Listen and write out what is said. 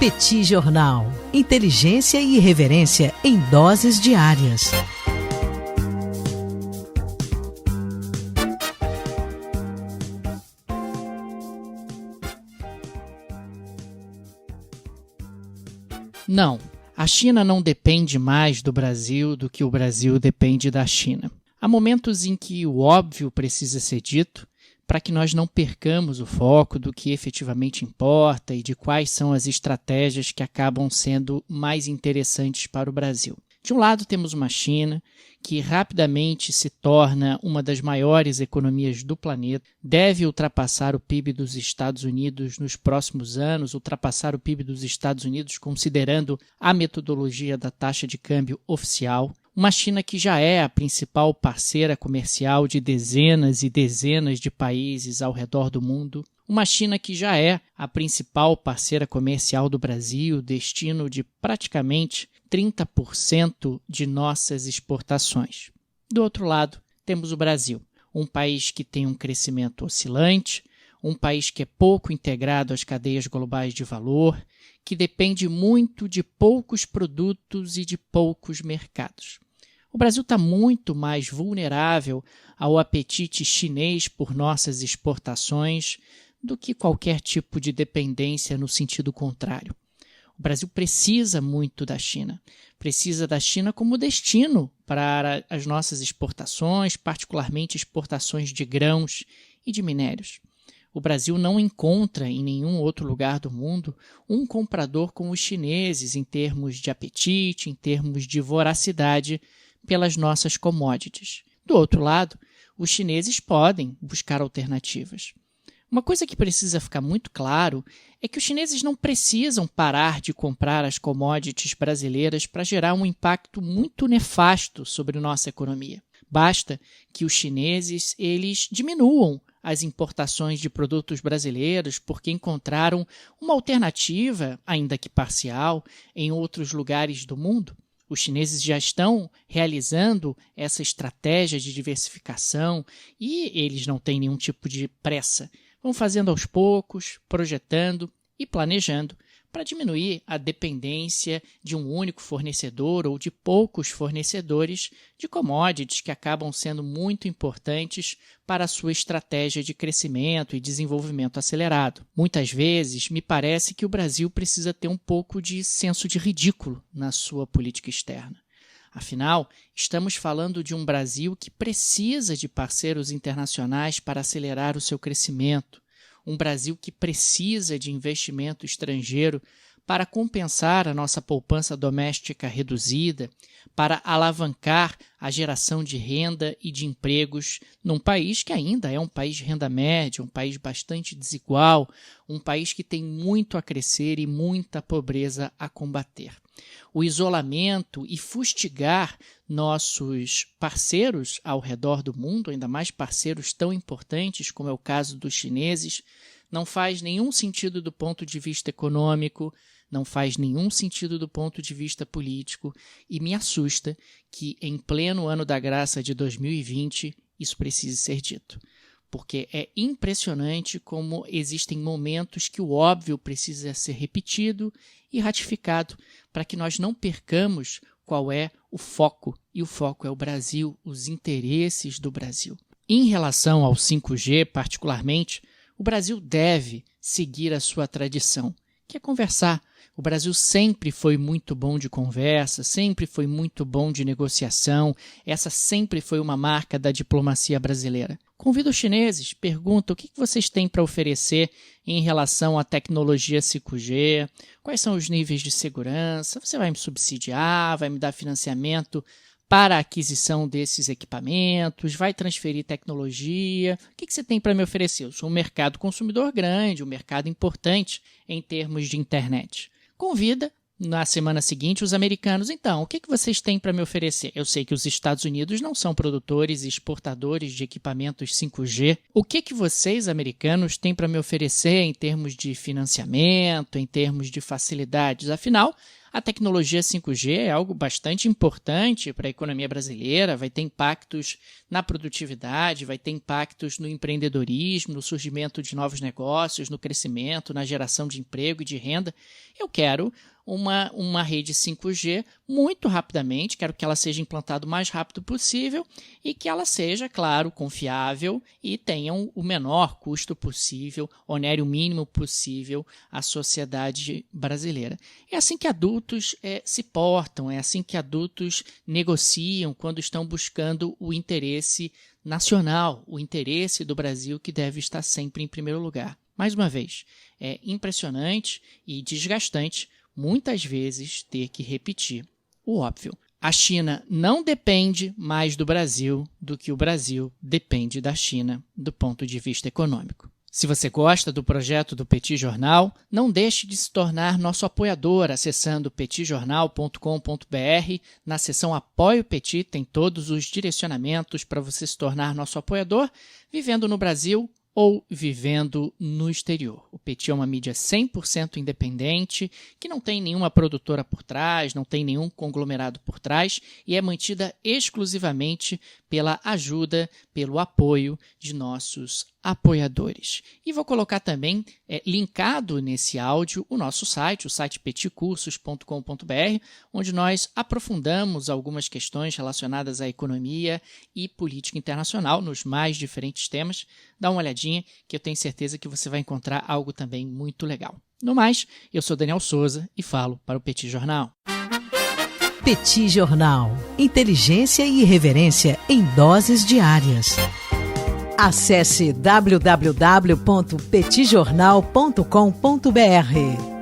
Petit Jornal. Inteligência e irreverência em doses diárias. Não, a China não depende mais do Brasil do que o Brasil depende da China. Há momentos em que o óbvio precisa ser dito para que nós não percamos o foco do que efetivamente importa e de quais são as estratégias que acabam sendo mais interessantes para o Brasil. De um lado, temos uma China que rapidamente se torna uma das maiores economias do planeta, deve ultrapassar o PIB dos Estados Unidos nos próximos anos, ultrapassar o PIB dos Estados Unidos considerando a metodologia da taxa de câmbio oficial. Uma China que já é a principal parceira comercial de dezenas e dezenas de países ao redor do mundo. Uma China que já é a principal parceira comercial do Brasil, destino de praticamente 30% de nossas exportações. Do outro lado, temos o Brasil, um país que tem um crescimento oscilante, um país que é pouco integrado às cadeias globais de valor, que depende muito de poucos produtos e de poucos mercados. O Brasil está muito mais vulnerável ao apetite chinês por nossas exportações do que qualquer tipo de dependência no sentido contrário. O Brasil precisa muito da China, precisa da China como destino para as nossas exportações, particularmente exportações de grãos e de minérios. O Brasil não encontra em nenhum outro lugar do mundo um comprador como os chineses em termos de apetite, em termos de voracidade pelas nossas commodities. Do outro lado, os chineses podem buscar alternativas. Uma coisa que precisa ficar muito claro é que os chineses não precisam parar de comprar as commodities brasileiras para gerar um impacto muito nefasto sobre nossa economia. Basta que os chineses eles diminuam as importações de produtos brasileiros porque encontraram uma alternativa, ainda que parcial, em outros lugares do mundo. Os chineses já estão realizando essa estratégia de diversificação e eles não têm nenhum tipo de pressa. Vão fazendo aos poucos, projetando e planejando para diminuir a dependência de um único fornecedor ou de poucos fornecedores de commodities que acabam sendo muito importantes para a sua estratégia de crescimento e desenvolvimento acelerado. Muitas vezes, me parece que o Brasil precisa ter um pouco de senso de ridículo na sua política externa. Afinal, estamos falando de um Brasil que precisa de parceiros internacionais para acelerar o seu crescimento, um Brasil que precisa de investimento estrangeiro para compensar a nossa poupança doméstica reduzida, para alavancar a geração de renda e de empregos num país que ainda é um país de renda média, um país bastante desigual, um país que tem muito a crescer e muita pobreza a combater. O isolamento e fustigar nossos parceiros ao redor do mundo, ainda mais parceiros tão importantes como é o caso dos chineses, não faz nenhum sentido do ponto de vista econômico, não faz nenhum sentido do ponto de vista político e me assusta que em pleno ano da graça de 2020 isso precise ser dito. Porque é impressionante como existem momentos que o óbvio precisa ser repetido e ratificado para que nós não percamos qual é o foco, e o foco é o Brasil, os interesses do Brasil. Em relação ao 5G, particularmente, o Brasil deve seguir a sua tradição, que é conversar. O Brasil sempre foi muito bom de conversa, sempre foi muito bom de negociação, essa sempre foi uma marca da diplomacia brasileira. Convido os chineses, pergunto o que vocês têm para oferecer em relação à tecnologia 5G, quais são os níveis de segurança, você vai me subsidiar, vai me dar financiamento para a aquisição desses equipamentos, vai transferir tecnologia, o que você tem para me oferecer? Eu sou um mercado consumidor grande, um mercado importante em termos de internet. Convida, na semana seguinte, os americanos. Então, o que vocês têm para me oferecer? Eu sei que os Estados Unidos não são produtores e exportadores de equipamentos 5G. O que vocês, americanos, têm para me oferecer em termos de financiamento, em termos de facilidades? Afinal, A tecnologia 5G é algo bastante importante para a economia brasileira, vai ter impactos na produtividade, vai ter impactos no empreendedorismo, no surgimento de novos negócios, no crescimento, na geração de emprego e de renda. Eu quero uma rede 5G muito rapidamente, quero que ela seja implantada o mais rápido possível e que ela seja, claro, confiável e tenha o menor custo possível, onere o mínimo possível à sociedade brasileira. É assim que adultos se portam, é assim que adultos negociam quando estão buscando o interesse nacional, o interesse do Brasil, que deve estar sempre em primeiro lugar. Mais uma vez, é impressionante e desgastante muitas vezes ter que repetir o óbvio. A China não depende mais do Brasil do que o Brasil depende da China do ponto de vista econômico. Se você gosta do projeto do Petit Jornal, não deixe de se tornar nosso apoiador acessando petitjornal.com.br. Na seção Apoie o Petit tem todos os direcionamentos para você se tornar nosso apoiador, vivendo no Brasil ou vivendo no exterior. O Petit é uma mídia 100% independente, que não tem nenhuma produtora por trás, não tem nenhum conglomerado por trás e é mantida exclusivamente pela ajuda, pelo apoio de nossos apoiadores. E vou colocar também linkado nesse áudio o nosso site, o site petitcursos.com.br, onde nós aprofundamos algumas questões relacionadas à economia e política internacional nos mais diferentes temas. Dá uma olhadinha que eu tenho certeza que você vai encontrar algo também muito legal. No mais, eu sou Daniel Souza e falo para o Petit Jornal. Petit Jornal. Inteligência e irreverência em doses diárias. Acesse www.petitjornal.com.br.